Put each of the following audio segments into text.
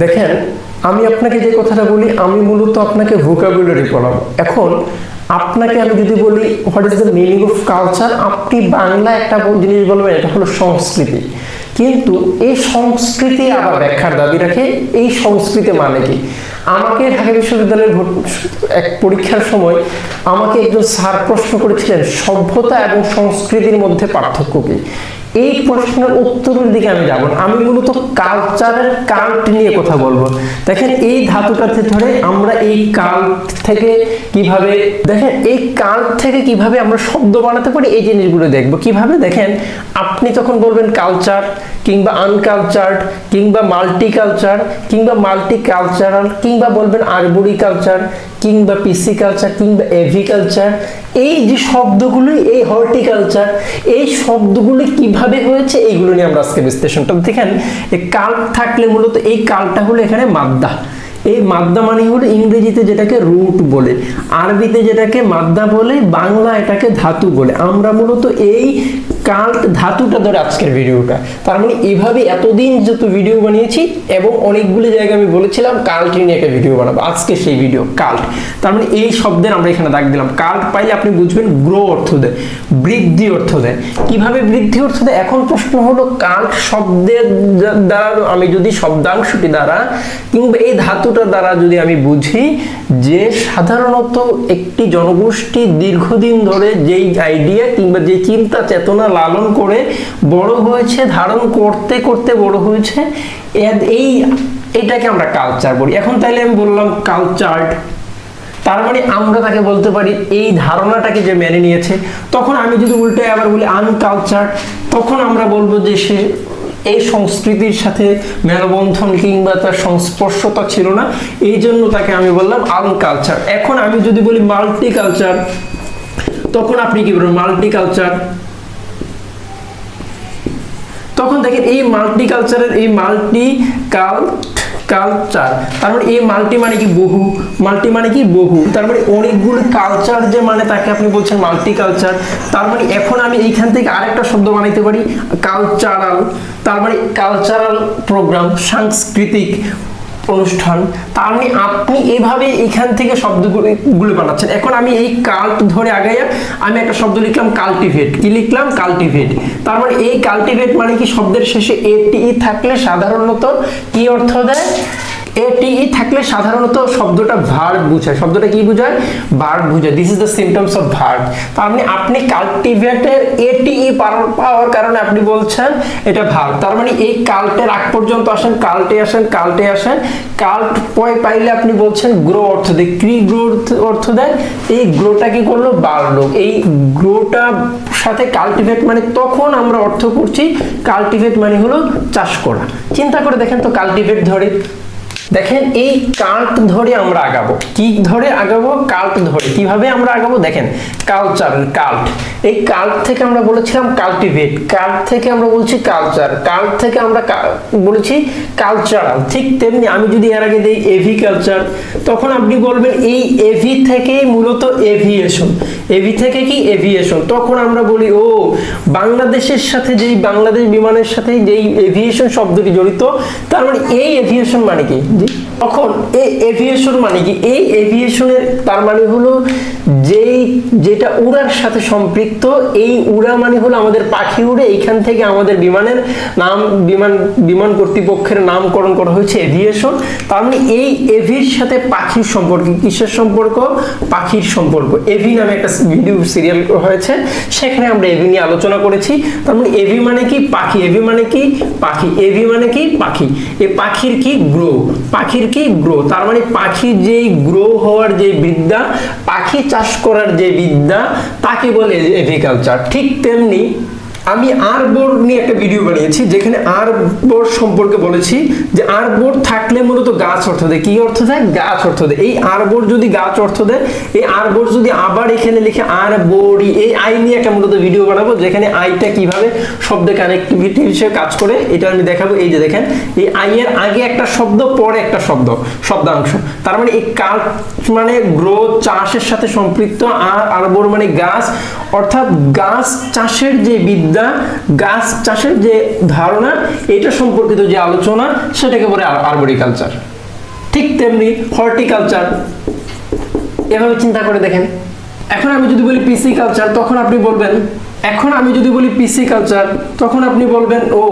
দেখেন, আমি আপনাকে যে কথাটা বলি, আমি মূলত আপনাকে ভোকাবুলারি পড়াবো। এখন আপনাকে আমি যদি বলি what is the meaning of culture, আপনি বাংলা একটা জিনিস বলবেন এটা হলো সংস্কৃতি, কিন্তু এই সংস্কৃতি আবার ব্যাখ্যার দাবি রাখে। এই সংস্কৃতি মানে কি? আমাকে ঢাকা বিশ্ববিদ্যালয়ের এক পরীক্ষার সময় আমাকে একজন স্যার প্রশ্ন করেছিলেন, সভ্যতা এবং সংস্কৃতির মধ্যে পার্থক্য কি? এই প্রশ্নের উত্তরের দিকে আমি যাব না, আমি মূলত কালচারের কাল্ট নিয়ে কথা বলবো। দেখেন, এই ধাতুটাতে ধরে আমরা এই কাল্ট থেকে কিভাবে, দেখেন এই কাল্ট থেকে কিভাবে আমরা শব্দ বানাতে পারি, এই জিনিসগুলো দেখবো কিভাবে। দেখেন, আপনি তখন বলবেন কালচার কিংবা আনকালচার্ড কিংবা মাল্টিকালচার কিংবা মাল্টিকালচারাল কিংবা বলবেন আরবোরিকালচার কিংবা পিসিকালচার কিংবা এভিকালচার, এই যে শব্দগুলি, এই হর্টিকালচার, এই শব্দগুলি কিভাবে হয়েছে এইগুলো নিয়ে আমরা আজকে বিশ্লেষণটা। দেখেন, এই কাল্ট থাকলে মূলত এই কালটা হলো এখানে মাদ্দা। এই মাদ্দা মানে হলো ইংরেজিতে যেটাকে রুট বলে, আরবিতে যেটাকে মাদ্দা বলে, বাংলা এটাকে ধাতু বলে। আমরা মূলত এই কাল্ট ধাতুটা ধরে আজকের ভিডিওটা, তার মানে এইভাবে এতদিন যত ভিডিও বানিয়েছি এবং অনেকগুলো জায়গায় আমি বলেছিলাম কাল্ট নিয়ে একটা ভিডিও বানাবো, আজকে সেই ভিডিও কাল্ট। তার মানে এই শব্দের আমরা এখানে দাগ দিলাম। কাল্ট পাইলে আপনি বুঝবেন গ্রো অর্থ দেয়, বৃদ্ধি অর্থ দেয়। কিভাবে বৃদ্ধি অর্থ দেয়? এখন প্রশ্ন হলো কাল্ট শব্দের দ্বারা আমি যদি শব্দাংশটি দ্বারা কিংবা এই ধাতুটার দ্বারা যদি আমি বুঝি যে সাধারণত একটি জনগোষ্ঠী দীর্ঘদিন ধরে যেই আইডিয়া কিংবা যে চিন্তা চেতনা লালন করে বড় হয়েছে, ধারণ করতে করতে বড় হয়েছে, এটাকে আমরা কালচার বলি। এখন তাইলে আমি বললাম কালচার্ড, তার মানে আমরা তাকে বলতে পারি এই ধারণাটাকে যে মেনে নিয়েছে। তখন আমি যদি উল্টে আবার বলি আনকালচার্ড, তখন আমরা বলবো যে সে এই সংস্কৃতির সাথে মেলবন্ধন কিংবা তার সংস্পর্শতা ছিল না, এই জন্য তাকে আমি বললাম আনকালচার। এখন আমি যদি বলি মাল্টিকালচার, তখন আপনি কি বলবেন? মাল্টিকালচার। তখন দেখেন এই মাল্টিকালচারের এই কালচার, তার মানে এই মাল্টি মানে কি বহু, মাল্টি মানে কি বহু, তার মানে অনেকগুলো কালচার যে মানে তাকে আপনি বলছেন মাল্টিকালচার। তার মানে এখন আমি এইখান থেকে আরেকটা শব্দ বানাইতে পারি কালচারাল, তার মানে কালচারাল প্রোগ্রাম, সাংস্কৃতিক অনুষ্ঠান। তার মানে আপনি এভাবে এখান থেকে শব্দগুলো বানাচ্ছেন। এখন আমি এই কাল্ট ধরে আগাইয়া আমি একটা শব্দ লিখলাম কাল্টিভেট। কি লিখলাম? কাল্টিভেট। তার মানে এই কাল্টিভেট মানে কি? শব্দের শেষে এটিই থাকলে সাধারণত কি অর্থ দেয়? এটিই থাকলে সাধারণত শব্দটা ভার্ব বোঝায়। শব্দটা কি বোঝায়? ভার্ব বোঝায়। This is the symptoms of verb. তার মানে আপনি কাল্টিভেটের এটিই পাওয়ার কারণে আপনি বলছেন এটা ভার্ব। তার মানে এই কাল্টের আগ পর্যন্ত আসেন, কাল্টে আসেন, কাল্টে আসেন, কাল্ট পাইলে আপনি বলছেন গ্রো অর্থ দেয়। কি গ্রো অর্থ দেয়? এই গ্রোটা কি করলো? বাড়লো। এই গ্রোটা সাথে কাল্টিভেট মানে তখন আমরা অর্থ করছি কাল্টিভেট মানে হলো চাষ করা। চিন্তা করে দেখেন তো, কাল্টিভেট ধরে দেখেন এই কাল্ট ধরে আমরা আগাবো। কি ধরে আগাবো? কাল্ট ধরে। কিভাবে আমরা আগাবো? দেখেন, কালচার, কাল্ট, এই কাল্ট থেকে আমরা বলেছিলাম কাল্টিভেট, কাল্ট থেকে আমরা বলছি কালচার, কাল্ট থেকে আমরা বলেছি কালচারাল। ঠিক তেমনি আমি যদি এর আগে দেই এভিকালচার, তখন আপনি বলবেন এই এভি থেকেই মূলত এভিয়েশন। এভি থেকে কি? এভিয়েশন। তখন আমরা বলি ও বাংলাদেশের সাথে যেই বাংলাদেশ বিমানের সাথে যেই এভিয়েশন শব্দটি জড়িত, তার মানে এই এভিয়েশন মানে কি? তখন এই এভিয়েশন মানে কি? এই এভিয়েশনের তার মানে হলো যেটা উড়ার সাথে সম্পৃক্ত। এই উড়া মানে হলো আমাদের পাখি উড়ে, এইখান থেকে আমাদের বিমানের নাম, বিমান কর্তৃপক্ষের নামকরণ করা হয়েছে এভিয়েশন। তার মানে এই এভির সাথে পাখির সম্পর্ক। কিসের সম্পর্ক? পাখির সম্পর্ক। এভি নামে একটা ভিডিও সিরিয়াল হয়েছে, সেখানে আমরা এভি নিয়ে আলোচনা করেছি। তার মানে এভি মানে কি? পাখি। এভি মানে কি? পাখি। এভি মানে কি? পাখি। এই পাখির কি? গ্রো। পাখির কি? গ্রো। তার মানে পাখির যেই গ্রো হওয়ার যে বিদ্যা, পাখি চাষ করার যে বিদ্যা, তাকে বলে এভিকালচার। ঠিক তেমনি আমি আরবোর নিয়ে একটা ভিডিও বানিয়েছি, যেখানে আরবোর সম্পর্কে বলেছি যে আরবোর থাকলে মূলত গাছ অর্থ দেয়। কি অর্থ দেয়? গাছ অর্থ দেয়। এই আরবোর যদি গাছ অর্থ দেয়, এই আরবোর যদি আবার এখানে লিখে আরবোরি, এই আই নিয়ে একটা মূলত ভিডিও বানাবো, যেখানে আইটা কিভাবে শব্দে কানেক্টিভিটি হিসেবে কাজ করে এটা আমি দেখাবো। এই যে দেখেন, এই আই এর আগে একটা শব্দ, পরে একটা শব্দাংশ। তার মানে এই কাল্ট মানে গ্রোথ, চাষের সাথে সম্পৃক্ত, আর আরবোর মানে গাছ, অর্থাৎ গাছ চাষের যে বিদ্যা, বিদ্যা, গাছ চাষের যে ধারণা, এটা সম্পর্কিত যে আলোচনা, সেটাকে বলে আরবরিকালচার। ঠিক তেমনি হর্টিকালচার, এভাবে চিন্তা করে দেখেন। এখন আমি যদি বলি পিসিকালচার, তখন আপনি বলবেন, এখন আমি যদি বলি পিসিকালচার, তখন আপনি বলবেন ও,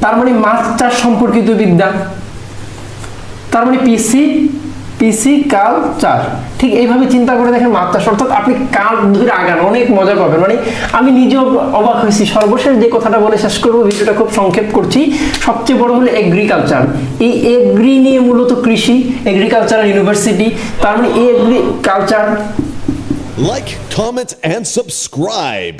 তার মানে মাছ চাষ সম্পর্কিত বিদ্যা, তার মানে পিসিকালচার। ঠিক এইভাবে চিন্তা করে দেখেন মাছ চাষ, অর্থাৎ আপনি কাল ধরে আগান, অনেক মজা পাবেন। মানে আমি নিজেও অবাক হয়েছি। সর্বশেষ যে কথাটা বলে শেষ করবো, ভিডিওটা খুব সংক্ষেপ করছি। সবচেয়ে বড় হলো এগ্রিকালচার। এই এগ্রি নিয়ে মূলত কৃষি, এগ্রিকালচারাল ইউনিভার্সিটি, তার মানে agriculture. Like, comment, and subscribe.